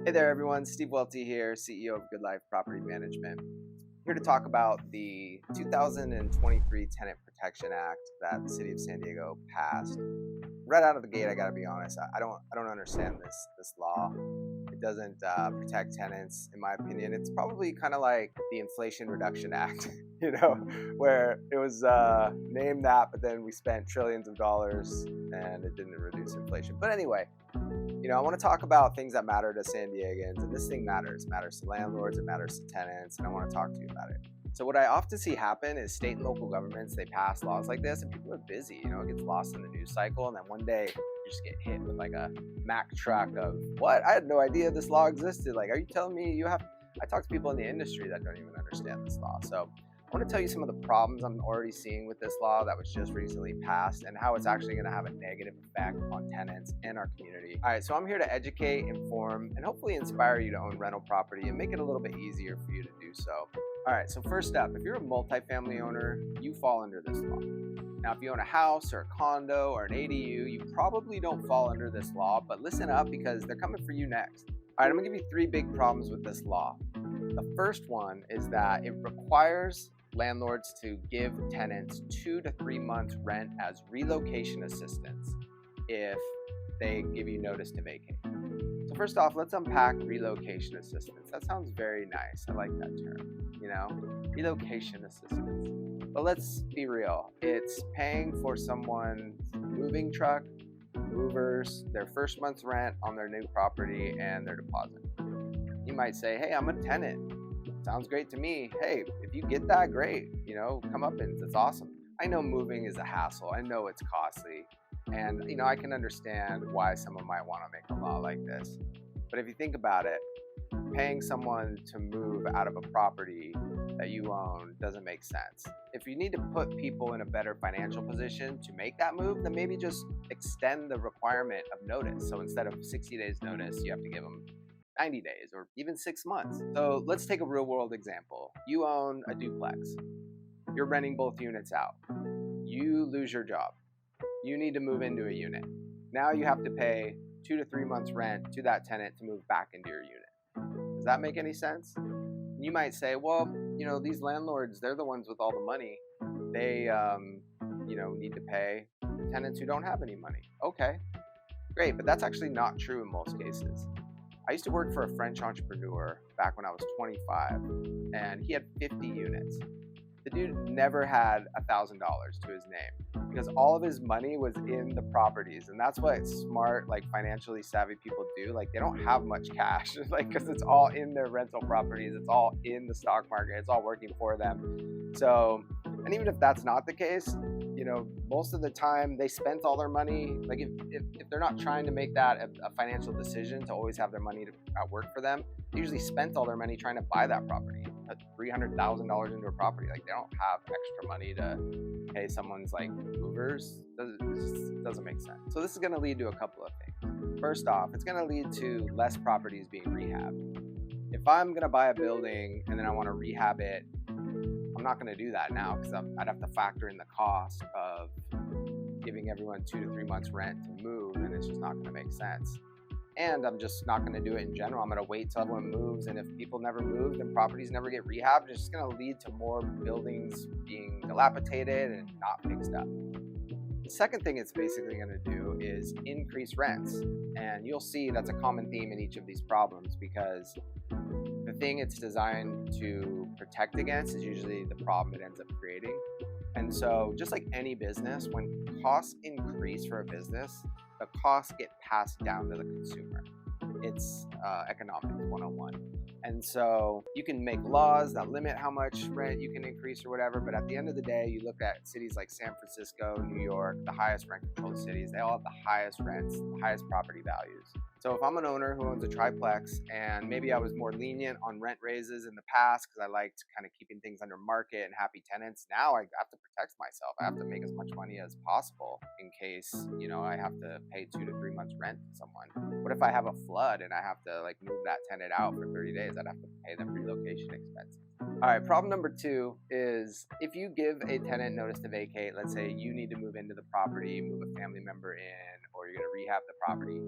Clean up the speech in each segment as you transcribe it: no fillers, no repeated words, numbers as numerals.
Hey there everyone, Steve Welty here, CEO of Good Life Property Management. Here to talk about the 2023 Tenant Protection Act that the City of San Diego passed. Right out of the gate, I gotta be honest, I don't understand this law. It doesn't protect tenants, in my opinion. It's probably kind of like the Inflation Reduction Act, where it was named that, but then we spent trillions of dollars and it didn't reduce inflation. But anyway, I want to talk about things that matter to San Diegans, and this thing matters. It matters to landlords, it matters to tenants, and I want to talk to you about it. So what I often see happen is state and local governments, they pass laws like this, and people are busy. It gets lost in the news cycle, and then one day you just get hit with like a Mack truck of, what? I had no idea this law existed. Like, are you telling me you have... I talk to people in the industry that don't even understand this law. So I want to tell you some of the problems I'm already seeing with this law that was just recently passed and how it's actually going to have a negative effect on tenants and our community. All right, so I'm here to educate, inform, and hopefully inspire you to own rental property and make it a little bit easier for you to do so. All right, so first up, if you're a multifamily owner, you fall under this law. Now, if you own a house or a condo or an ADU, you probably don't fall under this law, but listen up because they're coming for you next. All right, I'm gonna give you three big problems with this law. The first one is that it requires landlords to give tenants 2 to 3 months rent as relocation assistance if they give you notice to vacate. So first off, let's unpack relocation assistance. That sounds very nice. I like that term, relocation assistance. But let's be real. It's paying for someone's moving truck, movers, their first month's rent on their new property, and their deposit. You might say, hey, I'm a tenant. Sounds great to me. Hey, if you get that, great. Come up and it's awesome. I know moving is a hassle. I know it's costly. And, I can understand why someone might want to make a law like this. But if you think about it, paying someone to move out of a property that you own doesn't make sense. If you need to put people in a better financial position to make that move, then maybe just extend the requirement of notice. So instead of 60 days notice, you have to give them 90 days or even 6 months. So let's take a real world example. You own a duplex. You're renting both units out. You lose your job. You need to move into a unit. Now you have to pay 2 to 3 months rent to that tenant to move back into your unit. Does that make any sense? You might say, well, these landlords, they're the ones with all the money. They, need to pay the tenants who don't have any money. Okay, great, but that's actually not true in most cases. I used to work for a French entrepreneur back when I was 25, and he had 50 units. The dude never had $1,000 to his name because all of his money was in the properties, and that's what smart, financially savvy people do. They don't have much cash, because it's all in their rental properties, it's all in the stock market, it's all working for them. So, and even if that's not the case, most of the time they spent all their money. If they're not trying to make that a financial decision to always have their money at work for them, they usually spent all their money trying to buy that property. Put $300,000 into a property. They don't have extra money to pay someone's movers. It doesn't make sense. So this is going to lead to a couple of things. First off, it's going to lead to less properties being rehabbed. If I'm going to buy a building and then I want to rehab it, I'm not going to do that now because I'd have to factor in the cost of giving everyone 2 to 3 months rent to move, and it's just not going to make sense. And I'm just not going to do it in general. I'm going to wait till everyone moves, and if people never move and properties never get rehabbed, it's just going to lead to more buildings being dilapidated and not fixed up. The second thing it's basically going to do is increase rents, and you'll see that's a common theme in each of these problems because the thing it's designed to protect against is usually the problem it ends up creating. And so just like any business, when costs increase for a business, the costs get passed down to the consumer. It's economics 101. And so you can make laws that limit how much rent you can increase or whatever, but at the end of the day, you look at cities like San Francisco, New York, the highest rent controlled cities, they all have the highest rents, the highest property values. So if I'm an owner who owns a triplex and maybe I was more lenient on rent raises in the past because I liked kind of keeping things under market and happy tenants, now I have to protect myself. I have to make as much money as possible in case, I have to pay 2 to 3 months rent to someone. What if I have a flood and I have to move that tenant out for 30 days? I'd have to pay them relocation expenses. All right, problem number 2 is if you give a tenant notice to vacate, let's say you need to move into the property, move a family member in, or you're going to rehab the property,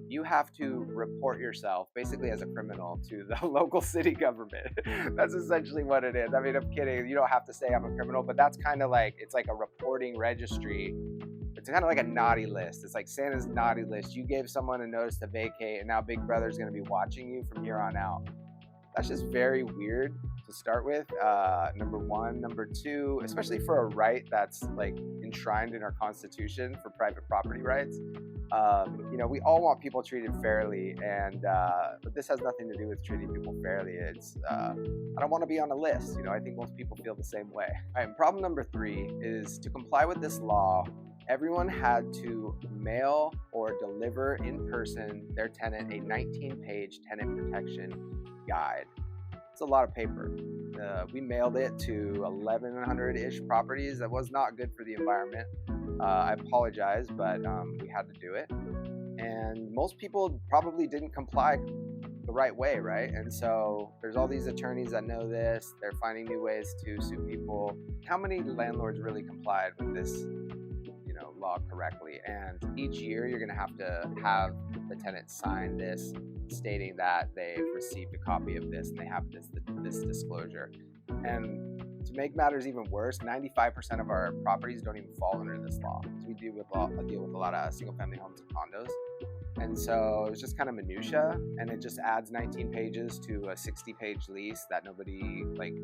you have to report yourself basically as a criminal to the local city government. That's essentially what it is. I mean, I'm kidding. You don't have to say I'm a criminal, but that's kind of like, it's like a reporting registry. It's kind of like a naughty list. It's like Santa's naughty list. You gave someone a notice to vacate, and now Big Brother's going to be watching you from here on out. That's just very weird to start with, number one. Number two, especially for a right that's like enshrined in our Constitution for private property rights. You know, we all want people treated fairly, and but this has nothing to do with treating people fairly. It's I don't want to be on a list. You know, I think most people feel the same way. All right, and problem number three is to comply with this law. Everyone had to mail or deliver in person their tenant a 19-page tenant protection guide. It's a lot of paper. We mailed it to 1,100-ish properties. That was not good for the environment. I apologize, but we had to do it. And most people probably didn't comply the right way, right? And so there's all these attorneys that know this. They're finding new ways to sue people. How many landlords really complied with this law correctly? And each year you're going to have the tenant sign this stating that they've received a copy of this and they have this disclosure. And to make matters even worse, 95% of our properties don't even fall under this law. So we deal with a lot of single family homes and condos. And so it's just kind of minutia, and it just adds 19 pages to a 60-page lease that nobody, like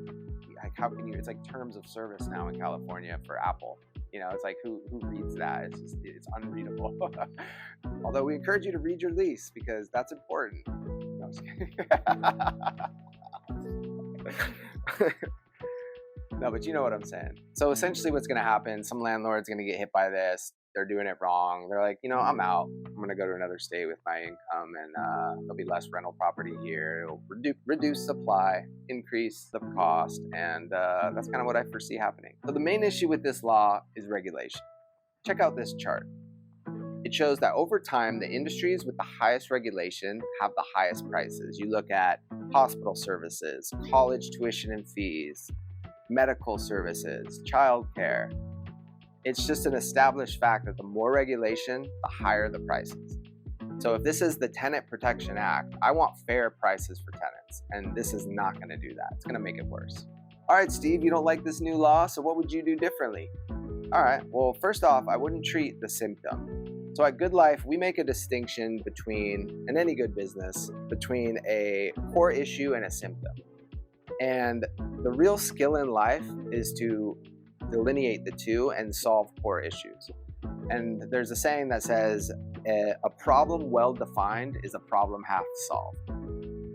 how can you, it's like terms of service now in California for Apple. You know, it's like, who reads that? It's unreadable. Although we encourage you to read your lease because that's important. No, I'm just kidding. No, but you know what I'm saying. So essentially what's going to happen, some landlord's going to get hit by this. They're doing it wrong. They're like, I'm out. I'm going to go to another state with my income, and there'll be less rental property here. It'll reduce supply, increase the cost, and that's kind of what I foresee happening. So the main issue with this law is regulation. Check out this chart. It shows that over time, the industries with the highest regulation have the highest prices. You look at hospital services, college tuition and fees, medical services, childcare. It's just an established fact that the more regulation, the higher the prices. So if this is the Tenant Protection Act, I want fair prices for tenants, and this is not going to do that. It's going to make it worse. All right, Steve, you don't like this new law, so what would you do differently? All right, well, first off, I wouldn't treat the symptom. So at Good Life, we make a distinction between, in any good business, between a core issue and a symptom. And the real skill in life is to delineate the two and solve core issues. And there's a saying that says, a problem well defined is a problem half solved.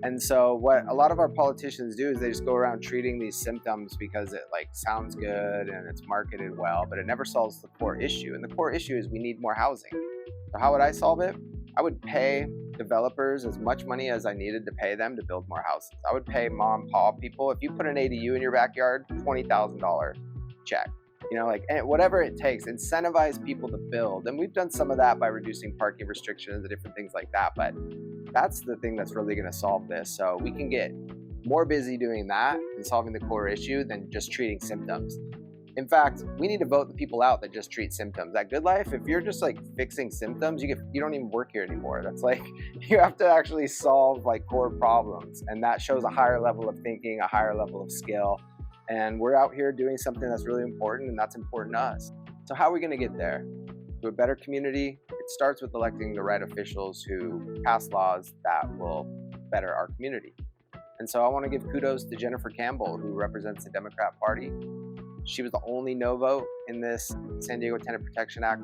And so what a lot of our politicians do is they just go around treating these symptoms because it like sounds good and it's marketed well, but it never solves the core issue. And the core issue is we need more housing. So how would I solve it? I would pay developers as much money as I needed to pay them to build more houses. I would pay mom and pop people. If you put an ADU in your backyard, $20,000 check. Like whatever it takes, incentivize people to build. And we've done some of that by reducing parking restrictions and different things like that. But that's the thing that's really going to solve this. So we can get more busy doing that and solving the core issue than just treating symptoms. In fact, we need to vote the people out that just treat symptoms. At Good Life, if you're just like fixing symptoms, you don't even work here anymore. That's like, you have to actually solve like core problems. And that shows a higher level of thinking, a higher level of skill. And we're out here doing something that's really important, and that's important to us. So how are we going to get there? To a better community? It starts with electing the right officials who pass laws that will better our community. And so I want to give kudos to Jennifer Campbell, who represents the Democrat Party. She was the only no vote in this San Diego Tenant Protection Act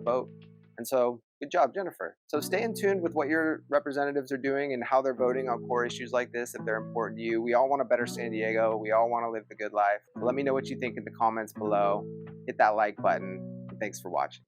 vote. And so good job, Jennifer. So stay in tune with what your representatives are doing and how they're voting on core issues like this if they're important to you. We all want a better San Diego. We all want to live the good life. So let me know what you think in the comments below. Hit that like button. Thanks for watching.